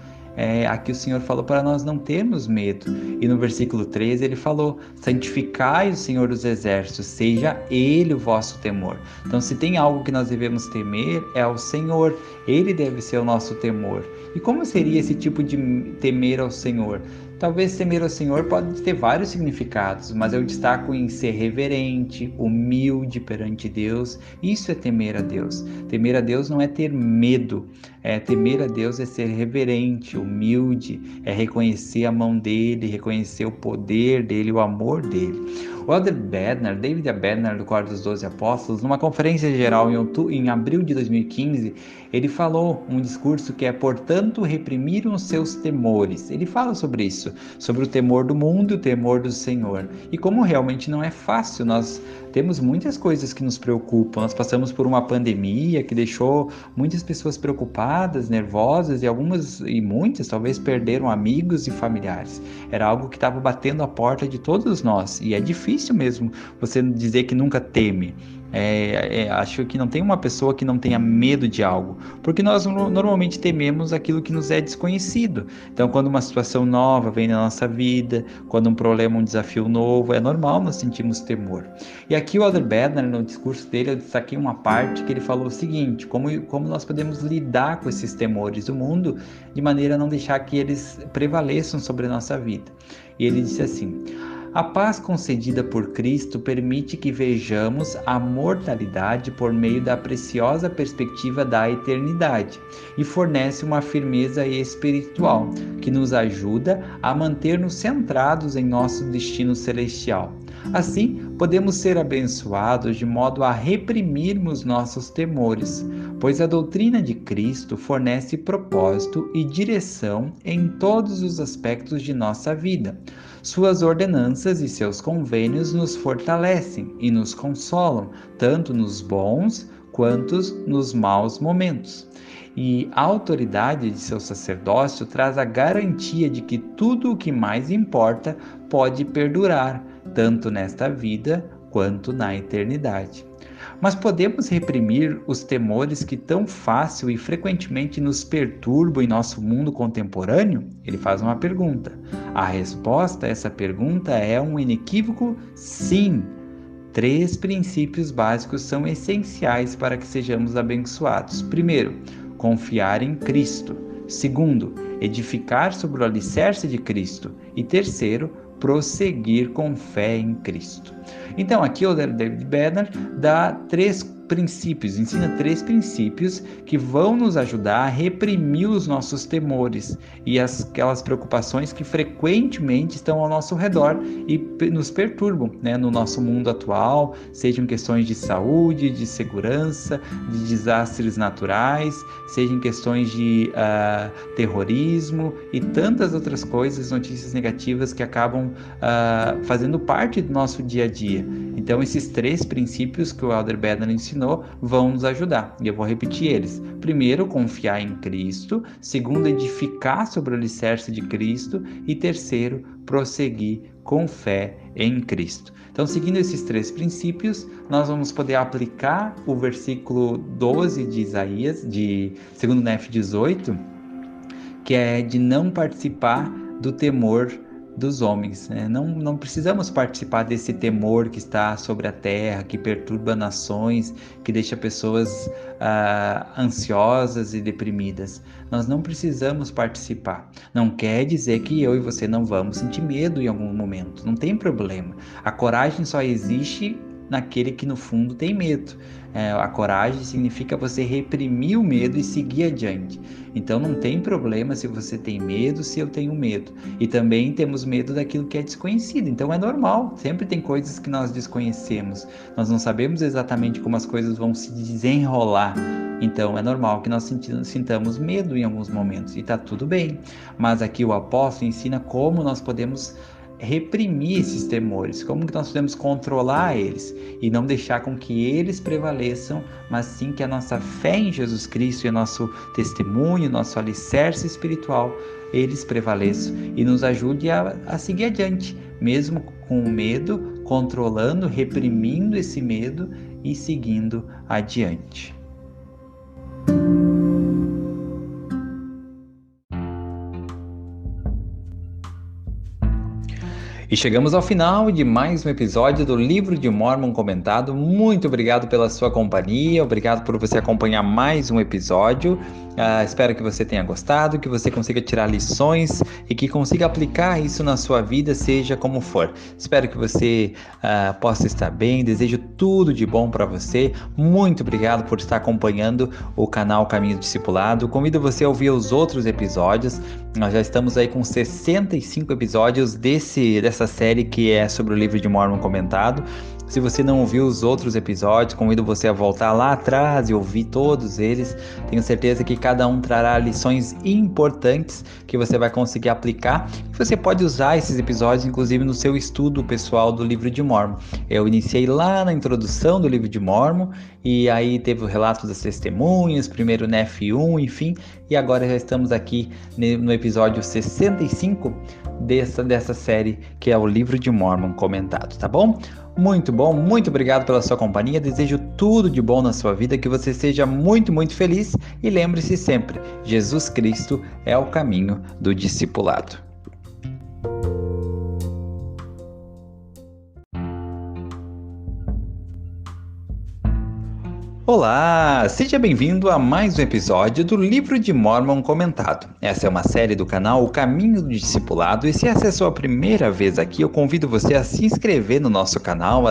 Aqui o Senhor falou para nós não termos medo. E no versículo 13 ele falou: "Santificai o Senhor dos Exércitos, seja Ele o vosso temor." Então, se tem algo que nós devemos temer, é ao Senhor. Ele deve ser o nosso temor. E como seria esse tipo de temer ao Senhor? Talvez temer ao Senhor pode ter vários significados, mas eu destaco em ser reverente, humilde perante Deus. Isso é temer a Deus. Temer a Deus não é ter medo. Temer a Deus é ser reverente, humilde, é reconhecer a mão dele, reconhecer o poder dele, o amor dele. O Elder Bednar, David Bednar, do Coro dos 12 Apóstolos, numa conferência geral em abril de 2015, ele falou um discurso que é: "Portanto, reprimiram os seus temores." Ele fala sobre isso, sobre o temor do mundo e o temor do Senhor. E como realmente não é fácil, nós temos muitas coisas que nos preocupam. Nós passamos por uma pandemia que deixou muitas pessoas preocupadas, nervosas, e muitas talvez perderam amigos e familiares. Era algo que estava batendo a porta de todos nós, e é difícil mesmo você dizer que nunca teme. Acho que não tem uma pessoa que não tenha medo de algo, porque nós normalmente tememos aquilo que nos é desconhecido. Então, quando uma situação nova vem na nossa vida, quando um problema, um desafio novo, é normal nós sentirmos temor. E aqui o Elder Bednar, no discurso dele, eu destaquei uma parte que ele falou o seguinte: como nós podemos lidar com esses temores do mundo de maneira a não deixar que eles prevaleçam sobre a nossa vida. E ele disse assim: "A paz concedida por Cristo permite que vejamos a mortalidade por meio da preciosa perspectiva da eternidade e fornece uma firmeza espiritual que nos ajuda a manter-nos centrados em nosso destino celestial. Assim, podemos ser abençoados de modo a reprimirmos nossos temores, pois a doutrina de Cristo fornece propósito e direção em todos os aspectos de nossa vida. Suas ordenanças e seus convênios nos fortalecem e nos consolam, tanto nos bons quanto nos maus momentos. E a autoridade de seu sacerdócio traz a garantia de que tudo o que mais importa pode perdurar, tanto nesta vida quanto na eternidade." Mas podemos reprimir os temores que tão fácil e frequentemente nos perturbam em nosso mundo contemporâneo? Ele faz uma pergunta. A resposta a essa pergunta é um inequívoco sim. 3 princípios básicos são essenciais para que sejamos abençoados. Primeiro, confiar em Cristo. Segundo, edificar sobre o alicerce de Cristo. E terceiro, prosseguir com fé em Cristo. Então aqui o David Bednar dá 3 princípios, ensina 3 princípios que vão nos ajudar a reprimir os nossos temores e aquelas preocupações que frequentemente estão ao nosso redor e nos perturbam, né, no nosso mundo atual, sejam questões de saúde, de segurança, de desastres naturais, sejam questões de terrorismo e tantas outras coisas, notícias negativas que acabam fazendo parte do nosso dia a dia. Então, esses 3 princípios que o Elder Bednar ensinou vão nos ajudar. E eu vou repetir eles. Primeiro, confiar em Cristo. Segundo, edificar sobre o alicerce de Cristo. E terceiro, prosseguir com fé em Cristo. Então, seguindo esses 3 princípios, nós vamos poder aplicar o versículo 12 de Isaías, de 2 Nef 18, que é de não participar do temor dos homens, né? Não precisamos participar desse temor que está sobre a terra, que perturba nações, que deixa pessoas ansiosas e deprimidas. Nós não precisamos participar. Não quer dizer que eu e você não vamos sentir medo em algum momento. Não tem problema. A coragem só existe naquele que no fundo tem medo. A coragem significa você reprimir o medo e seguir adiante. Então não tem problema se você tem medo, se eu tenho medo. E também temos medo daquilo que é desconhecido. Então é normal, sempre tem coisas que nós desconhecemos. Nós não sabemos exatamente como as coisas vão se desenrolar. Então é normal que nós sintamos medo em alguns momentos. E está tudo bem. Mas aqui o apóstolo ensina como nós podemos reprimir esses temores, como que nós podemos controlar eles e não deixar com que eles prevaleçam, mas sim que a nossa fé em Jesus Cristo e o nosso testemunho, nosso alicerce espiritual, eles prevaleçam e nos ajude a seguir adiante, mesmo com o medo, controlando, reprimindo esse medo e seguindo adiante. E chegamos ao final de mais um episódio do Livro de Mórmon Comentado. Muito obrigado pela sua companhia, obrigado por você acompanhar mais um episódio. Espero que você tenha gostado, que você consiga tirar lições e que consiga aplicar isso na sua vida, seja como for. Espero que você possa estar bem, desejo tudo de bom para você. Muito obrigado por estar acompanhando o canal Caminho do Discipulado. Convido você a ouvir os outros episódios. Nós já estamos aí com 65 episódios dessa série que é sobre o Livro de Mórmon Comentado. Se você não ouviu os outros episódios, convido você a voltar lá atrás e ouvir todos eles. Tenho certeza que cada um trará lições importantes que você vai conseguir aplicar. E você pode usar esses episódios, inclusive, no seu estudo pessoal do Livro de Mórmon. Eu iniciei lá na introdução do Livro de Mórmon, e aí teve o relato das testemunhas, primeiro Nef 1, enfim. E agora já estamos aqui no episódio 65 dessa série, que é o Livro de Mórmon Comentado, tá bom? Muito bom, muito obrigado pela sua companhia, desejo tudo de bom na sua vida, que você seja muito, muito feliz e lembre-se sempre, Jesus Cristo é o caminho do discipulado. Olá, seja bem-vindo a mais um episódio do Livro de Mórmon Comentado. Essa é uma série do canal O Caminho do Discipulado, e se essa é a sua primeira vez aqui, eu convido você a se inscrever no nosso canal,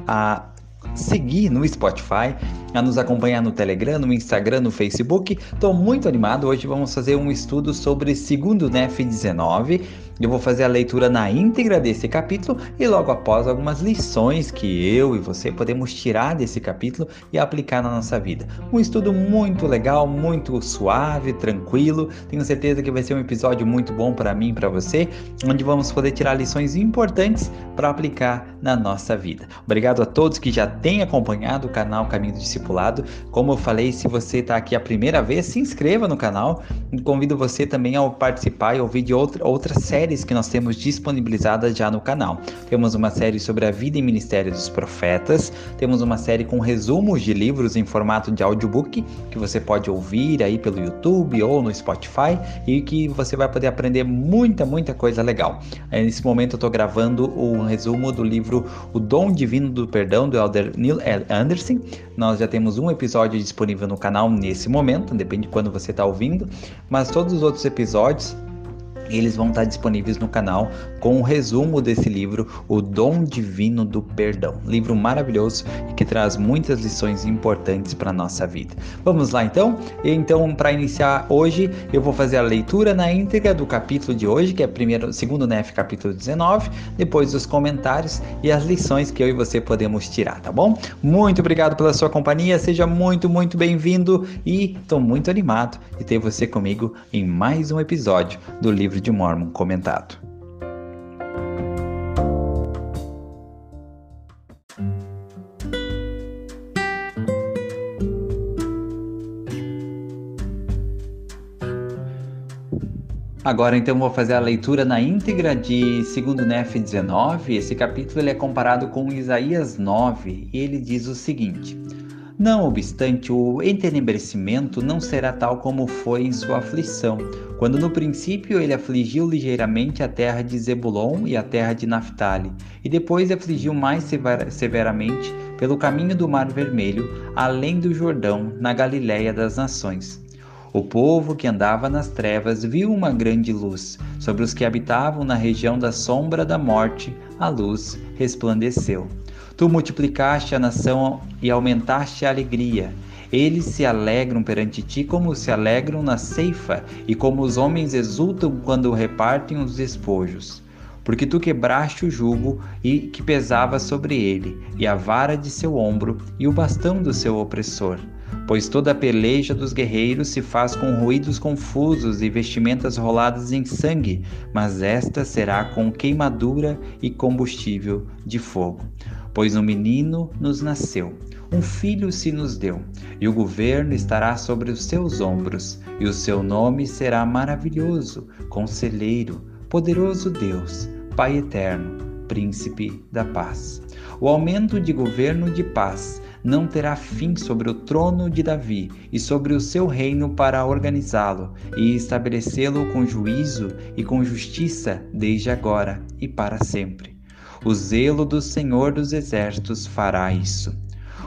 a seguir no Spotify, a nos acompanhar no Telegram, no Instagram, no Facebook. Estou muito animado, hoje vamos fazer um estudo sobre 2 Nef 19. Eu vou fazer a leitura na íntegra desse capítulo e logo após algumas lições que eu e você podemos tirar desse capítulo e aplicar na nossa vida. Um estudo muito legal, muito suave, tranquilo. Tenho certeza que vai ser um episódio muito bom para mim e para você, onde vamos poder tirar lições importantes para aplicar na nossa vida. Obrigado a todos que já têm acompanhado o canal Caminho do Discipulado. Como eu falei, se você está aqui a primeira vez, se inscreva no canal. E convido você também a participar e ouvir de outras séries que nós temos disponibilizadas já no canal. Temos uma série sobre a vida e ministério dos profetas, temos uma série com resumos de livros em formato de audiobook, que você pode ouvir aí pelo YouTube ou no Spotify, e que você vai poder aprender muita coisa legal. Nesse momento eu estou gravando um resumo do livro O Dom Divino do Perdão, do Elder Neil Anderson. Nós já temos um episódio disponível no canal nesse momento, depende de quando você está ouvindo, mas todos os outros episódios Eles vão estar disponíveis no canal com um resumo desse livro, O Dom Divino do Perdão. Livro maravilhoso e que traz muitas lições importantes para a nossa vida. Vamos lá então? Então, para iniciar hoje, eu vou fazer a leitura na íntegra do capítulo de hoje, que é segundo Nef, capítulo 19, depois os comentários e as lições que eu e você podemos tirar, tá bom? Muito obrigado pela sua companhia, seja muito bem-vindo e estou muito animado de ter você comigo em mais um episódio do Livro de Mórmon comentado. Agora então vou fazer a leitura na íntegra de 2 Nef 19. Esse capítulo ele é comparado com Isaías 9 e ele diz o seguinte: Não obstante, o entenebrecimento não será tal como foi em sua aflição, quando no princípio ele afligiu ligeiramente a terra de Zebulon e a terra de Naftali, e depois afligiu mais severamente pelo caminho do Mar Vermelho, além do Jordão, na Galiléia das nações. O povo que andava nas trevas viu uma grande luz. Sobre os que habitavam na região da sombra da morte, a luz resplandeceu. Tu multiplicaste a nação e aumentaste a alegria. Eles se alegram perante ti como se alegram na ceifa, e como os homens exultam quando repartem os despojos. Porque tu quebraste o jugo e que pesava sobre ele, e a vara de seu ombro, e o bastão do seu opressor. Pois toda a peleja dos guerreiros se faz com ruídos confusos e vestimentas roladas em sangue, mas esta será com queimadura e combustível de fogo. Pois um menino nos nasceu, um filho se nos deu, e o governo estará sobre os seus ombros, e o seu nome será maravilhoso, Conselheiro, Poderoso Deus, Pai Eterno, Príncipe da Paz. O aumento de governo de paz não terá fim sobre o trono de Davi e sobre o seu reino para organizá-lo e estabelecê-lo com juízo e com justiça desde agora e para sempre. O zelo do Senhor dos Exércitos fará isso.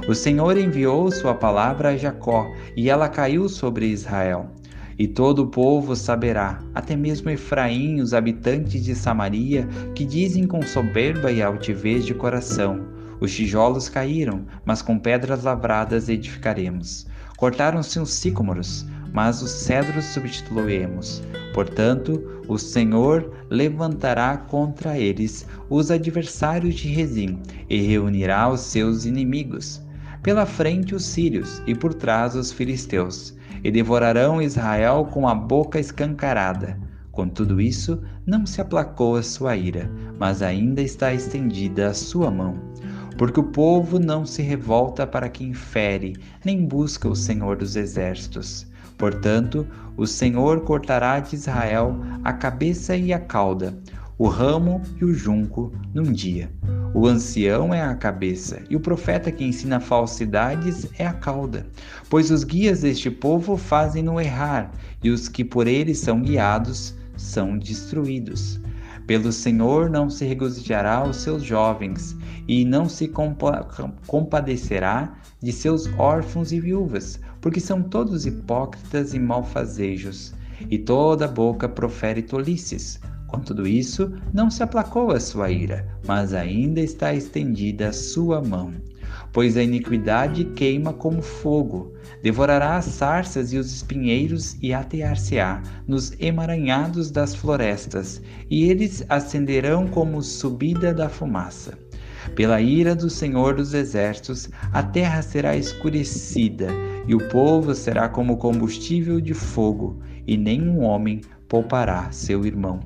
O Senhor enviou sua palavra a Jacó e ela caiu sobre Israel. E todo o povo saberá, até mesmo Efraim, os habitantes de Samaria, que dizem com soberba e altivez de coração: os tijolos caíram, mas com pedras lavradas edificaremos. Cortaram-se os sicômoros, mas os cedros substituiremos. Portanto, o Senhor levantará contra eles os adversários de Rezim e reunirá os seus inimigos. Pela frente os sírios e por trás os filisteus, e devorarão Israel com a boca escancarada. Com tudo isso, não se aplacou a sua ira, mas ainda está estendida a sua mão. Porque o povo não se revolta para quem fere, nem busca o Senhor dos Exércitos. Portanto, o Senhor cortará de Israel a cabeça e a cauda, o ramo e o junco num dia. O ancião é a cabeça, e o profeta que ensina falsidades é a cauda. Pois os guias deste povo fazem-no errar, e os que por eles são guiados são destruídos. Pelo Senhor não se regozijará os seus jovens, e não se compadecerá de seus órfãos e viúvas, porque são todos hipócritas e malfazejos, e toda boca profere tolices. Com tudo isso, não se aplacou a sua ira, mas ainda está estendida a sua mão. Pois a iniquidade queima como fogo, devorará as sarças e os espinheiros e atear-se-á nos emaranhados das florestas, e eles acenderão como subida da fumaça. Pela ira do Senhor dos Exércitos, a terra será escurecida, e o povo será como combustível de fogo, e nenhum homem poupará seu irmão.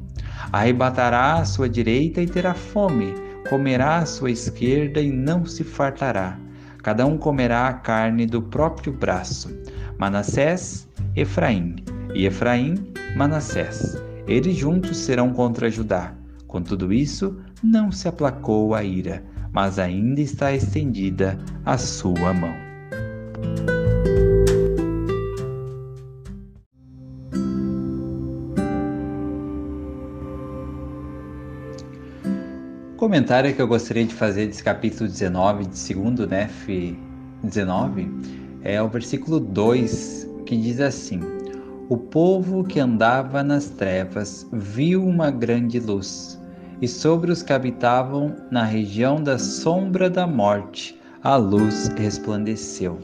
Arrebatará à sua direita e terá fome, comerá à sua esquerda e não se fartará. Cada um comerá a carne do próprio braço. Manassés, Efraim, e Efraim, Manassés. Eles juntos serão contra Judá. Com tudo isso, não se aplacou a ira, mas ainda está estendida a sua mão. O comentário que eu gostaria de fazer desse capítulo 19, de 2 Nef 19, é o versículo 2, que diz assim: O povo que andava nas trevas viu uma grande luz, e sobre os que habitavam na região da sombra da morte, a luz resplandeceu.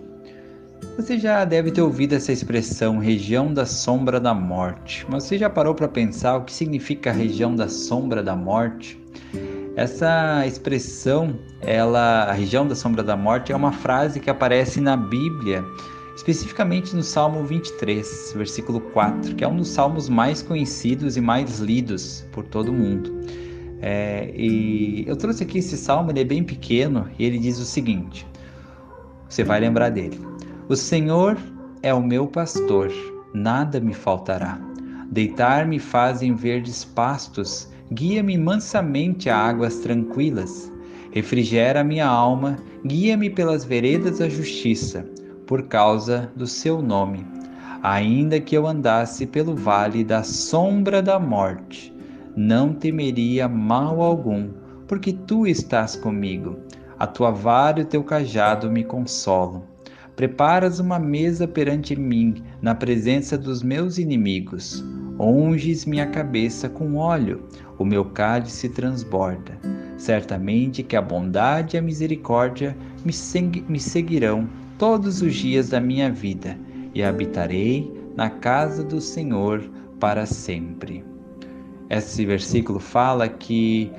Você já deve ter ouvido essa expressão, região da sombra da morte, mas você já parou para pensar o que significa a região da sombra da morte? Essa expressão, a região da sombra da morte, é uma frase que aparece na Bíblia, especificamente no Salmo 23, versículo 4, que é um dos salmos mais conhecidos e mais lidos por todo mundo. E eu trouxe aqui esse salmo, ele é bem pequeno, e ele diz o seguinte, você vai lembrar dele. O Senhor é o meu pastor, nada me faltará. Deitar-me faz em verdes pastos, guia-me mansamente a águas tranquilas. Refrigera minha alma, guia-me pelas veredas da justiça, por causa do seu nome. Ainda que eu andasse pelo vale da sombra da morte, não temeria mal algum, porque tu estás comigo. A tua vara e o teu cajado me consolam. Preparas uma mesa perante mim, na presença dos meus inimigos. Unges minha cabeça com óleo, o meu cálice transborda. Certamente que a bondade e a misericórdia me seguirão todos os dias da minha vida, e habitarei na casa do Senhor para sempre. Esse versículo fala que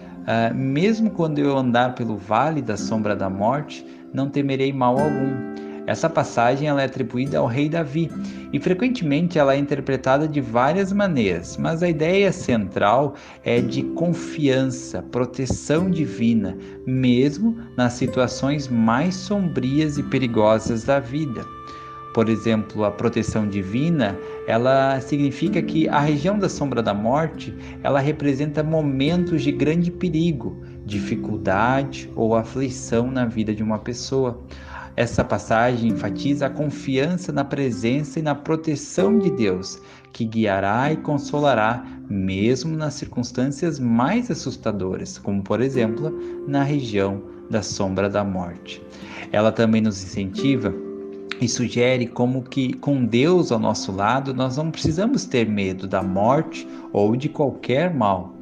mesmo quando eu andar pelo vale da sombra da morte, não temerei mal algum. Essa passagem ela é atribuída ao rei Davi e frequentemente ela é interpretada de várias maneiras, mas a ideia central é de confiança, proteção divina, mesmo nas situações mais sombrias e perigosas da vida. Por exemplo, a proteção divina, ela significa que a região da sombra da morte, ela representa momentos de grande perigo, dificuldade ou aflição na vida de uma pessoa. Essa passagem enfatiza a confiança na presença e na proteção de Deus, que guiará e consolará mesmo nas circunstâncias mais assustadoras, como por exemplo, na região da sombra da morte. Ela também nos incentiva e sugere como que com Deus ao nosso lado nós não precisamos ter medo da morte ou de qualquer mal.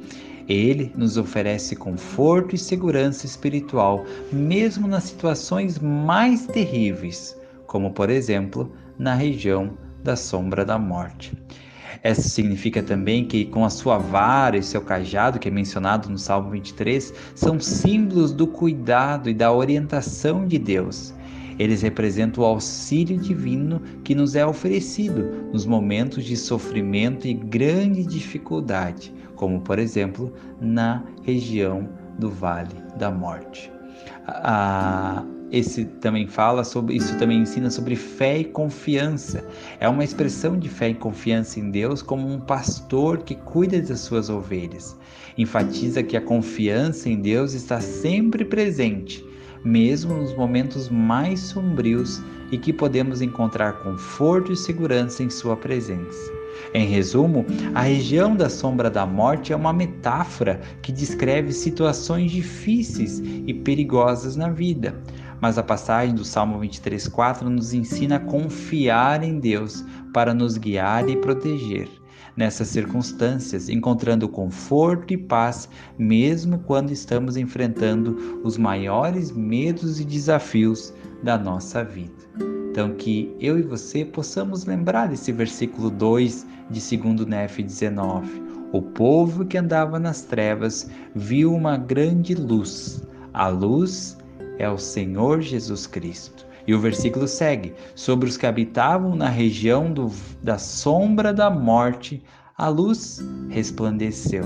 Ele nos oferece conforto e segurança espiritual, mesmo nas situações mais terríveis, como por exemplo, na região da sombra da morte. Isso significa também que com a sua vara e seu cajado, que é mencionado no Salmo 23, são símbolos do cuidado e da orientação de Deus. Eles representam o auxílio divino que nos é oferecido nos momentos de sofrimento e grande dificuldade, como por exemplo na região do Vale da Morte. Isso também ensina sobre fé e confiança. É uma expressão de fé e confiança em Deus como um pastor que cuida das suas ovelhas. Enfatiza que a confiança em Deus está sempre presente, mesmo nos momentos mais sombrios, e que podemos encontrar conforto e segurança em sua presença. Em resumo, a região da sombra da morte é uma metáfora que descreve situações difíceis e perigosas na vida. Mas a passagem do Salmo 23,4 nos ensina a confiar em Deus para nos guiar e proteger nessas circunstâncias, encontrando conforto e paz, mesmo quando estamos enfrentando os maiores medos e desafios da nossa vida. Então, que eu e você possamos lembrar desse versículo 2 de 2 Nef 19. O povo que andava nas trevas viu uma grande luz. A luz é o Senhor Jesus Cristo. E o versículo segue: sobre os que habitavam na região da sombra da morte, a luz resplandeceu.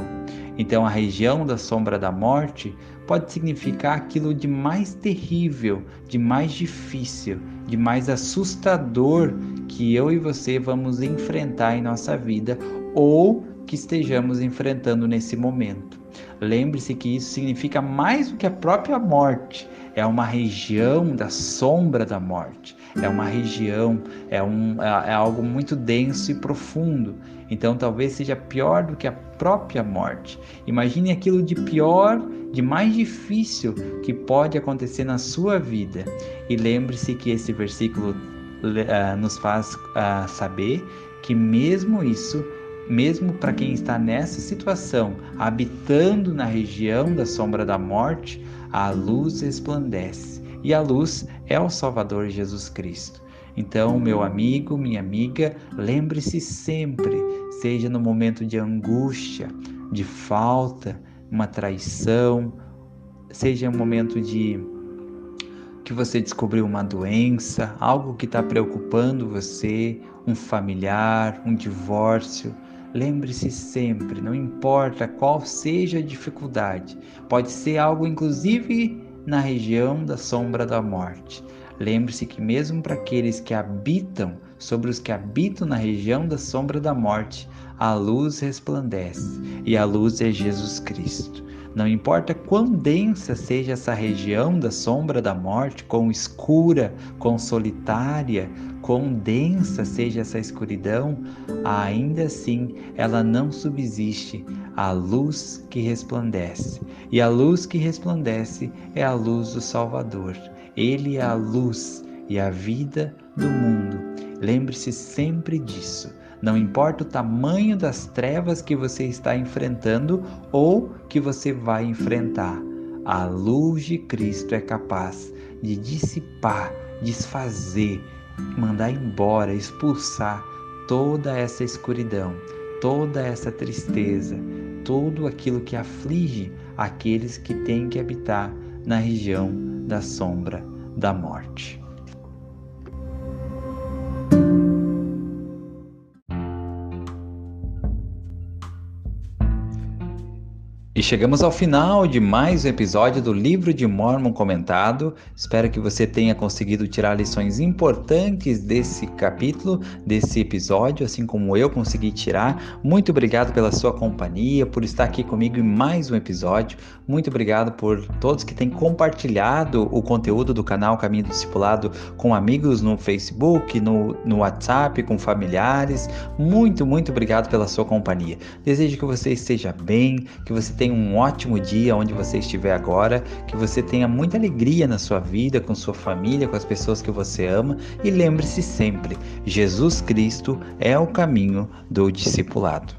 Então, a região da sombra da morte pode significar aquilo de mais terrível, de mais difícil, de mais assustador que eu e você vamos enfrentar em nossa vida ou que estejamos enfrentando nesse momento. Lembre-se que isso significa mais do que a própria morte. É uma região da sombra da morte. É uma região, é algo muito denso e profundo. Então talvez seja pior do que a própria morte. Imagine aquilo de pior, de mais difícil que pode acontecer na sua vida. E lembre-se que esse versículo nos faz saber que mesmo isso, mesmo para quem está nessa situação, habitando na região da sombra da morte, a luz resplandece. E a luz é o Salvador Jesus Cristo. Então, meu amigo, minha amiga, lembre-se sempre, seja no momento de angústia, de falta, uma traição, seja um momento de que você descobriu uma doença, algo que está preocupando você, um familiar, um divórcio. Lembre-se sempre, não importa qual seja a dificuldade, pode ser algo inclusive na região da sombra da morte. Lembre-se que mesmo para aqueles que habitam, sobre os que habitam na região da sombra da morte, a luz resplandece, e a luz é Jesus Cristo. Não importa quão densa seja essa região da sombra da morte, quão escura, quão solitária, quão densa seja essa escuridão, ainda assim ela não subsiste à luz que resplandece. E a luz que resplandece é a luz do Salvador. Ele é a luz e a vida do mundo. Lembre-se sempre disso. Não importa o tamanho das trevas que você está enfrentando ou que você vai enfrentar, a luz de Cristo é capaz de dissipar, desfazer, mandar embora, expulsar toda essa escuridão, toda essa tristeza, tudo aquilo que aflige aqueles que têm que habitar na região da sombra da morte. E chegamos ao final de mais um episódio do Livro de Mórmon comentado. Espero que você tenha conseguido tirar lições importantes desse capítulo, desse episódio, assim como eu consegui tirar. Muito obrigado pela sua companhia, por estar aqui comigo em mais um episódio. Muito obrigado por todos que têm compartilhado o conteúdo do canal Caminho do Discipulado com amigos no Facebook, no WhatsApp, com familiares. Muito obrigado pela sua companhia. Desejo que você esteja bem, que você tenha um ótimo dia onde você estiver agora, que você tenha muita alegria na sua vida, com sua família, com as pessoas que você ama, e lembre-se sempre, Jesus Cristo é o caminho do discipulado.